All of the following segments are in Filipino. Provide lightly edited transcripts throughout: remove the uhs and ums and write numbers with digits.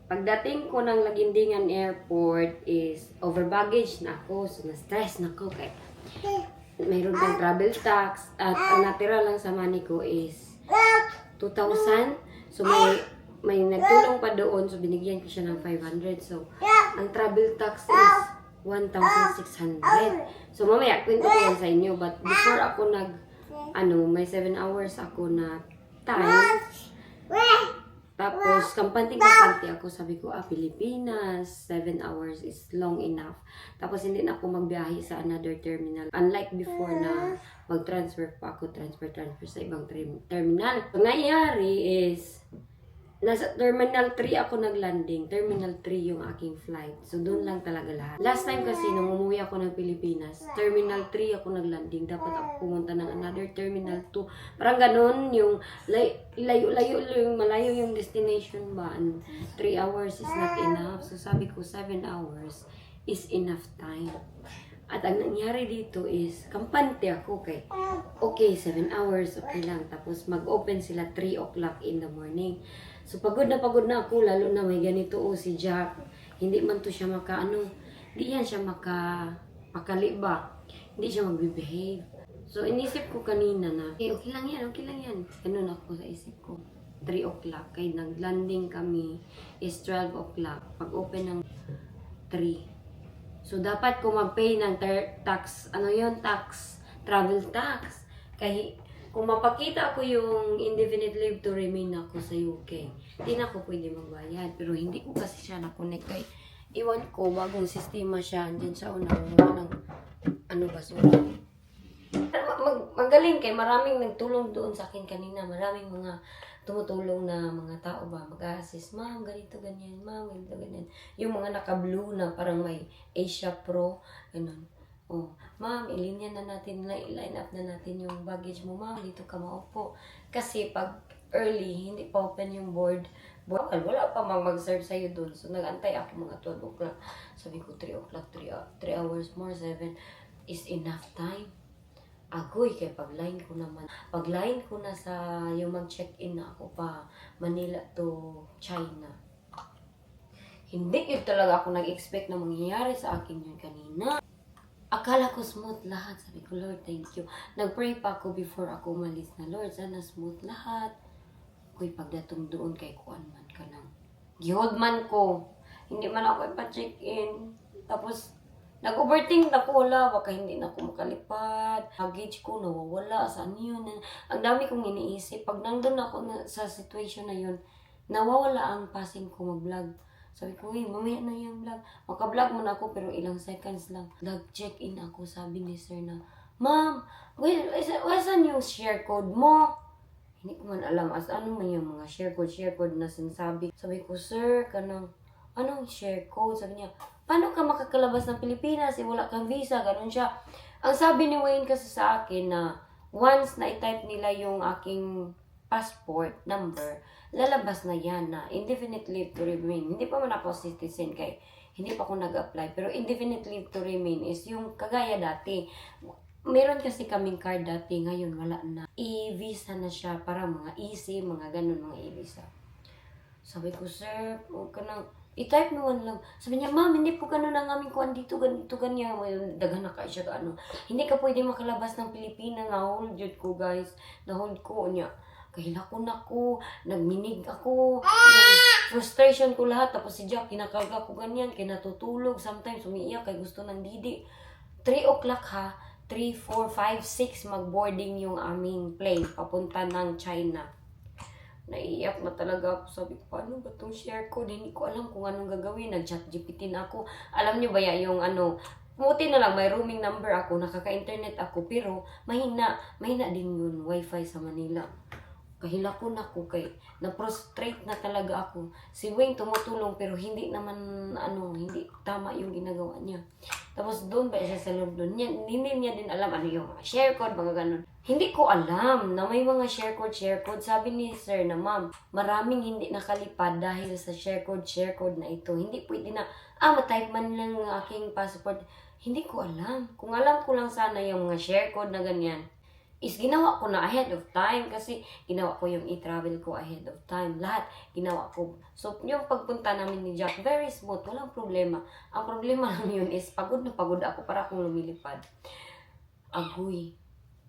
Pagdating ko ng Lagindingan Airport is over baggage na ako. So, na-stress na ako kay mayroon tayong travel tax at ang natira lang sa money ko is 2,000. So, may nagtulong pa doon. So, binigyan ko siya ng 500. So, ang travel tax is 1,600. So, mamaya, kwento ko yan sa inyo. But before ako may 7 hours ako na time. Tapos, kampante ako. Sabi ko, Pilipinas, 7 hours is long enough. Tapos, hindi na ako magbiyahe sa another terminal. Unlike before na mag-transfer pa ako, transfer sa ibang terminal. So, nangyari is, nasa Terminal 3 ako naglanding. Terminal 3 yung aking flight. So, doon lang talaga lahat. Last time kasi, nung umuwi ako ng Pilipinas, Terminal 3 ako naglanding. Dapat ako pumunta ng another Terminal 2. Parang ganun, yung malayo yung destination ba. And 3 hours is not enough. So, sabi ko, 7 hours is enough time. At ang nangyari dito is, kampante ako kay, okay, 7 hours, okay lang. Tapos mag-open sila 3 o'clock in the morning. So pagod na ako, lalo na may ganito si Jack. Hindi man to siya hindi yan siya makali ba. Hindi siya mag-behave. So inisip ko kanina na, okay lang yan. Ganun ako sa isip ko. 3 o'clock, kaya nag-landing kami is 12 o'clock. Pag-open ng 3. So, dapat ko mag-pay ng tax, travel tax. Kaya, kung mapakita ko yung indefinite leave to remain ako sa UK, hindi na ako pwede magbayad. Pero hindi ko kasi siya na-connect. Kaya, iwan ko, bagong sistema siya. Diyan sa unang, basura. Magaling kay maraming nagtulong doon sa akin kanina. Maraming mga tumutulong na mga tao ba, mag-assist, ma'am, ganito, ganyan, ma'am, ganito, ganyan. Yung mga naka-blue na parang may Asia Pro, ganun. Oh, ma'am, ilinya na natin, line up na natin yung baggage mo, ma'am, dito ka maupo. Kasi pag early, hindi pa open yung board, wala pa mag-serve sa'yo doon. So, nag-antay ako mga 12 o'clock. Sabi ko, 3 o'clock, 3 hours more, 7 is enough time. Agoy, kaya pag-line ko na sa yung mag-check-in na ako pa Manila to China. Hindi yun talaga ako nag-expect na mangyayari sa akin yun kanina. Akala ko smooth lahat. Sabi ko, Lord, thank you. Nag-pray pa ako before ako umalis na, Lord, sana smooth lahat. Ako'y pagdatong doon kay kuan man ka nang gihod man ko. Hindi man ako ipa-check-in. Tapos, nag-overthink na ko, baka hindi na ako makalipad. Baggage ko, nawawala. Saan yun? Ang dami kong iniisip. Pag nandun ako sa situation na yun, nawawala ang passing ko mag-vlog. Sabi ko, mamaya na yung vlog. Maka-vlog mo na ako, pero ilang seconds lang. Nag-check-in ako, sabi ni sir na, Ma'am, saan yung share code mo? Hindi ko man alam ano man yung mga share code na sinasabi. Sabi ko, sir, anong share code? Sabi niya, paano ka makakalabas ng Pilipinas? Wala kang visa, ganun siya. Ang sabi ni Wayne kasi sa akin na once na i-type nila yung aking passport number, lalabas na yan na indefinite leave to remain. Hindi pa man ako citizen kay hindi pa ako nag-apply. Pero indefinite leave to remain is yung kagaya dati. Meron kasi kaming card dati, ngayon wala na. E-visa na siya para mga easy, mga ganun, mga e-visa. Sabi ko, sir, huwag ka nang i-type mo lang. Sabi niya, ma'am, hindi po ganun ang aming kuhan dito, ganito, ganyan. Daghan na kayo siya, Hindi ka pwede makalabas ng Pilipinas. Na-hold yun ko, guys. Na-hold ko niya. Kahilakon ako, nagminig ako, frustration ko lahat. Tapos si Jack, kinakarga ko ganyan, kinatutulog. Sometimes, umiiyak, kay gusto ng didi. 3 o'clock ha, 3, 4, 5, 6, mag-boarding yung aming plane, papunta ng China. Naiiyak na talaga ako. Sabi ko, paano ba itong share code? Hindi ko alam kung anong gagawin. Nag-chat GPT na ako. Alam niyo ba yung buti na lang, may roaming number ako, nakaka-internet ako, pero mahina din yun, wifi sa Manila. Kahilakon ako kay na-prostrate na talaga ako. Si Wayne tumutulong pero hindi naman hindi tama yung ginagawa niya. Tapos doon ba siya sa loob doon? Hindi niya din alam ano yung mga share code, mga ganun. Hindi ko alam na may mga share code. Sabi ni sir na, ma'am, maraming hindi nakalipad dahil sa share code na ito. Hindi pwede na, matype man lang ang aking passport. Hindi ko alam. Kung alam ko lang sana yung mga share code na ganyan, is ginawa ko na ahead of time kasi ginawa ko yung i-travel ko ahead of time. Lahat ginawa ko. So, yung pagpunta namin ni Jack, very smooth. Walang problema. Ang problema lang yun is pagod na pagod ako para akong lumilipad. Agoy.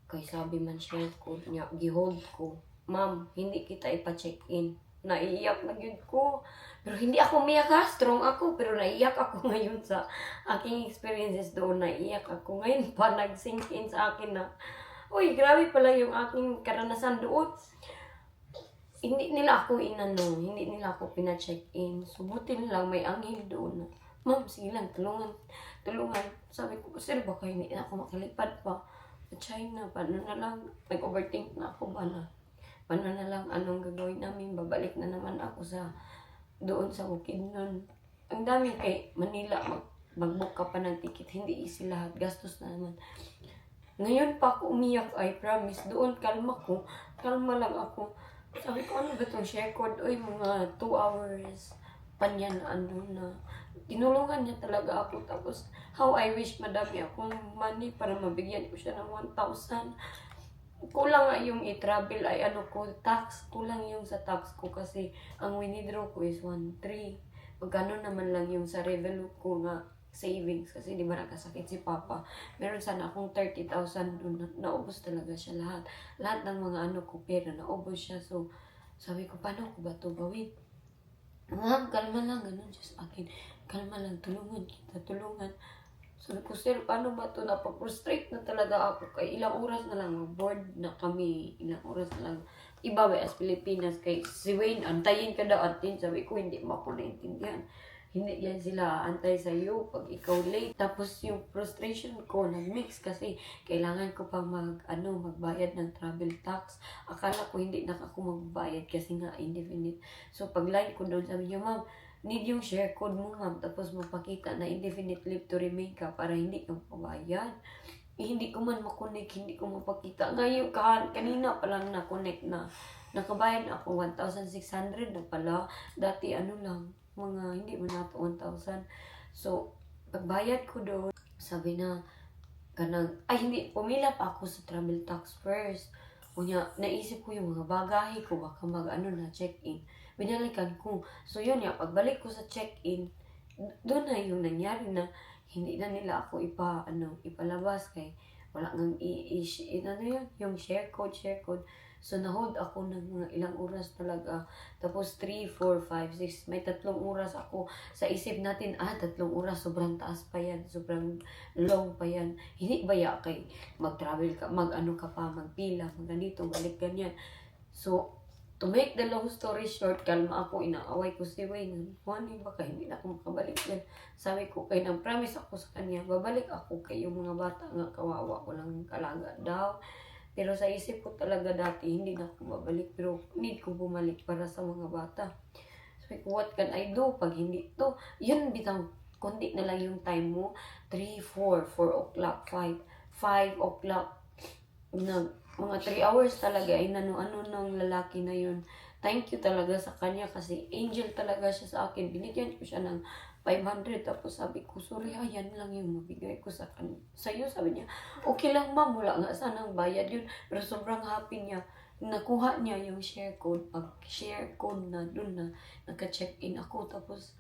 Kay sabi man share ko niya, gihold ko. Ma'am, hindi kita ipa-check-in. Naiiyak na yun ko. Pero hindi ako umiyak ha. Strong ako. Pero naiiyak ako ngayon sa aking experiences doon. Naiiyak ako. Ngayon pa nag-sink in sa akin na uy, grabe pala yung aking karanasan doon. Hindi nila ako inano, hindi nila ako pina-check-in. So, buti lang may anghel doon. Ma'am, sige lang, tulungan. Sabi ko, sir, baka hindi na ako makalipad pa. Sa China, paano na lang, nag-overthink na ako ba na? Paano na lang, anong gagawin namin? Babalik na naman ako sa, doon sa Bukidnon. Ang dami kay Manila, mag-book ka pa ng ticket. Hindi easy lahat, gastos na naman. Ngayon pa ako umiyak, I promise. Doon, kalma ko. Kalma lang ako. Sabi ko, ano ba itong share code? Uy, mga 2 hours pa niya na ano na. Tinulungan niya talaga ako. Tapos, how I wish madami akong money para mabigyan ko siya ng 1,000. Kulang nga yung i-travel ay ano ko, tax. Kulang yung sa tax ko kasi ang winidraw ko is 1,300. Magkano naman lang yung sa Revolut ko nga savings kasi di ba nakasakit si Papa. Meron sana akong 30,000 doon. Naubos talaga siya lahat. Lahat ng mga ano ko pera, naubos siya. So, sabi ko, paano ko ba ito gawin? Ma'am, kalma lang. Ganun Diyos akin. Kalma lang. Tulungan kita. Tulungan. Sabi ko, sir, paano ba ito? Napag-frustrate na talaga ako. Kay ilang oras na lang. Bored na kami. Ilang oras na lang. Iba ba as Pilipinas? Kay si Wayne, antayin ka daw atin. Sabi ko, hindi mo ako naintindihan. Hindi yan sila antay sa iyo pag ikaw late. Tapos yung frustration ko nag-mix kasi kailangan ko pa magbayad ng travel tax. Akala ko hindi na ako magbayad kasi nga indefinite. So pag line ko doon, sabi niya, ma'am, need yung share code mo, ma'am. Tapos mapakita na indefinite leave to remain ka para hindi ka mabayad. Hindi ko man makonect, hindi ko mapakita. Ngayon, kanina pa lang na-connect na. Nakabayad na ako 1,600 na pala. Dati ano lang, mga hindi mo na 1,000. So, pagbayad ko doon, sabi na, hindi, pumila pa ako sa travel tax first. Kunya, naisip ko yung mga bagahe ko, baka na check-in. Binalikan ko. So, yun ya, pagbalik ko sa check-in, doon na yung nangyari na, hindi na nila ako ipalabas kay wala nang yung share code. So, na-hold ako ng mga ilang oras talaga. Tapos, 3, 4, 5, 6. May 3 oras ako. Sa isip natin, 3 oras. Sobrang taas pa yan. Sobrang long pa yan. Hindi ba ya kay mag-travel ka, ka pa, magpila, ganito, balik ganyan. So, to make the long story short, kalma ako, inaaway ko si Wayne. Wani, baka hindi na ako makabalik yan. Sabi ko, kay nang promise ako sa kanya, babalik ako kay yung mga bata nga kawawa ko lang kalaga daw. Pero sa isip ko talaga dati, hindi na ako mabalik. Pero need ko bumalik para sa mga bata. Sabi ko, what can I do? Pag hindi to, yun bitang, kundi na lang yung time mo. 3, 4 o'clock, 5 o'clock. Mga 3 hours talaga, ay ano ng lalaki na yun. Thank you talaga sa kanya kasi angel talaga siya sa akin. Binigyan ko siya ng 500. Tapos sabi ko, sorry yan lang yung mabigay ko sa kanya. Sa'yo, sabi niya, okay lang ma'am, wala nga sanang bayad yun. Pero sobrang happy niya. Nakuha niya yung share code. Pag-share code na dun na naka-check-in ako. Tapos,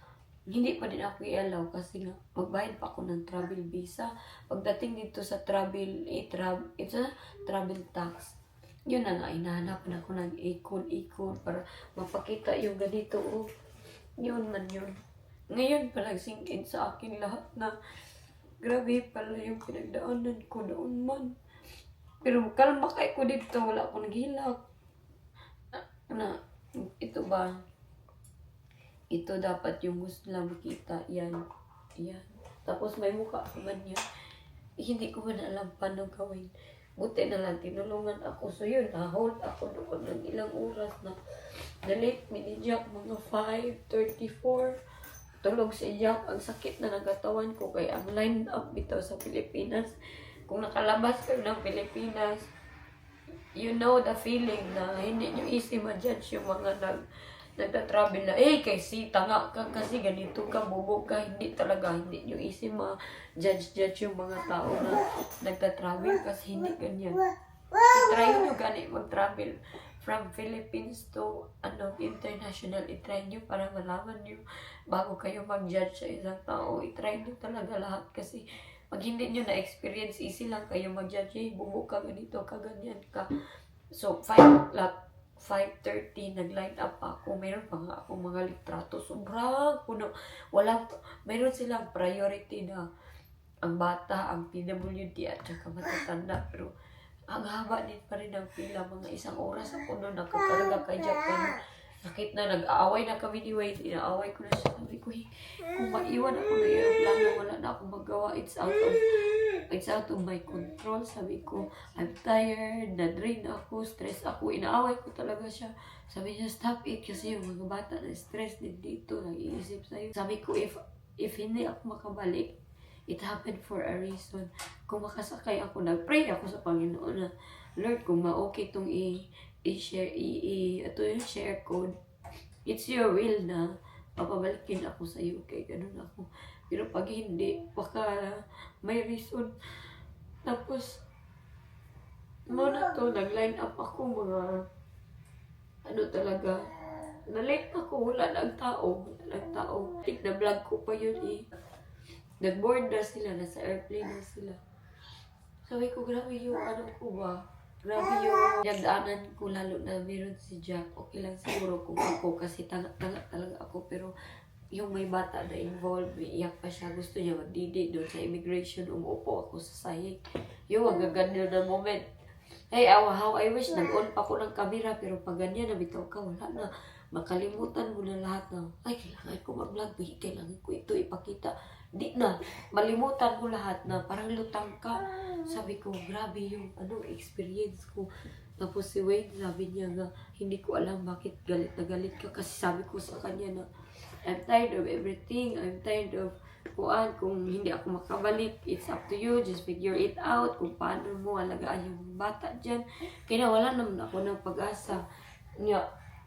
hindi pa din ako i-allow kasi nga magbayad pa ako ng travel visa. Pagdating dito sa travel tax, yun na nga, inahanap na ako ng ikon para mapakita yung ganito. Oh, yun man yun. Ngayon pa nagsink in sa akin lahat na grabe pala yung pinagdaanan ko noon man. Pero kalma kayo ko dito, wala akong naghilak. Ito ba? Ito dapat yung gusto lang makita. Yan. Tapos may mukha naman yan. Hindi ko man alam paano gawin. Buti na lang, tinulungan ako. So yun, na-hold ako doon ng ilang oras na na-late ni Jack, mga 5:34. Tulog si Jack, ang sakit na nagatawan ko kaya ang line up bitaw sa Pilipinas. Kung nakalabas kayo ng Pilipinas, you know the feeling na hindi nyo easy ma-judge yung mga nagta-travel na, kasi tanga ka, kasi ganito ka, bubog ka, hindi nyo easy ma-judge yung mga tao na nagta-travel kasi hindi ganyan. I-try nyo gani mag-travel from Philippines to international. I-try nyo para malaman nyo bago kayo mag-judge sa isang tao. I-try nyo talaga lahat kasi pag hindi nyo na-experience, easy lang kayo mag-judge. Hey, bubo ka, ganito ka, ganyan ka. So, 5:30, nag-line up ako. Mayroon pa nga akong mga litrato. Sobrang puno. Mayroon silang priority na ang bata, ang PWD at saka matatanda. Pero ang haba din pa rin ang pila. Mga 1 oras ako doon nakakarga kay Japan. Sakit na, nag-aaway na kami ni Wade. Inaaway ko na siya. Sabi ko, kung maiwan ako na aeroplano, wala na akong magawa. It's out of my control. Sabi ko, I'm tired, na-drain ako, stress ako. Inaaway ko talaga siya. Sabi niya, stop it kasi yung mga bata na stress din dito, nag-iisip sa'yo. Sabi ko, if hindi ako makabalik, it happened for a reason. Kung makasakay ako, nag-pray ako sa Panginoon na, Lord, kung ma-okay itong i-share, ito yung share code, it's your will na papabalikin ako sa iyo, kay ganun ako. Pero pag hindi, baka may reason. Tapos, muna to, nag-line up ako mga, talaga, na-late ako, wala nang tao. Tik na vlog ko pa yun Nag-board na sila, nasa airplane na sila. Sabi ko, grabe yung ko ba? Grabe yung nagdaanan ko, lalo na meron si Jack. Okay lang siguro kung ako kasi tanga talaga ako. Pero yung may bata na involved, iyak pa siya. Gusto niya magdidi doon sa immigration. Umupo ako sa sahig. Yung magaganyo na moment. Hey, how I wish nag-on pa ko ng camera. Pero pag ganyan, nabitaw ka, wala na. Makalimutan mo na lahat na, kailangan ko mag-vlog. Kailangan ko ito ipakita. Di na, malimutan mo lahat na parang lutang ka. Sabi ko, grabe yung experience ko. Tapos si Wade, sabi niya nga, hindi ko alam bakit galit na galit ka. Kasi sabi ko sa kanya na, I'm tired of everything. I'm tired of kung hindi ako makabalik. It's up to you. Just figure it out. Kung paano mo alagaan yung bata dyan. Kaya wala naman ako ng pag-asa.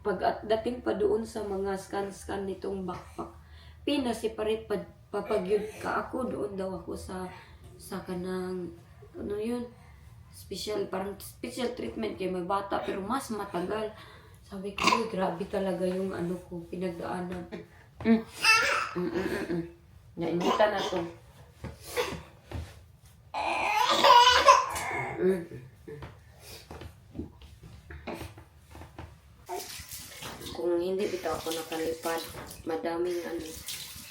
Pagdating pa doon sa mga scan nitong backpack, pinasiparate papagyud ka ako. Doon daw ako sa kanang, parang special treatment kay may bata, pero mas matagal. Sabi ko, grabe talaga yung ko, pinagdaanan. Nainita na to. Kung hindi bitaw ako nakalipad, madaming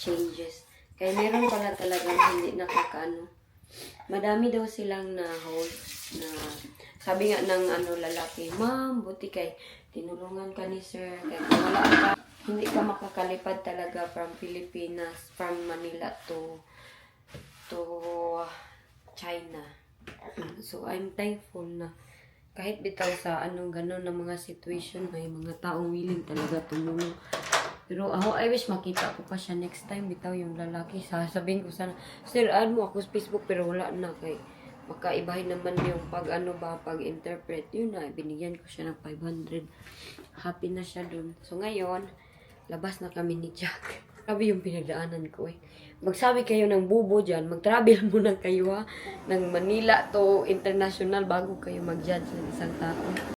changes. Kaya meron pala talagang hindi nakakaano. Madami daw silang na-hold na sabi nga ng lalaki, ma'am, buti kay tinulungan ka ni sir. Kaya kung wala ka, hindi ka makakalipad talaga from Pilipinas, from Manila to China. So, I'm thankful na kahit bitaw sa gano'n na mga situation, may mga taong willing talaga tumulong. Pero I wish makita ko pa siya next time, bitaw yung lalaki. Sasabihin ko sana, sir, add mo ako sa Facebook, pero wala na kay makaibahin naman yung pag-interpret. Yun na, binigyan ko siya ng 500. Happy na siya dun. So ngayon, labas na kami ni Jack. Grabe yung pinagdaanan ko Magsabi kayo ng bubo dyan, mag-travel muna kayo ng Manila to international bago kayo mag-judge ng isang tao.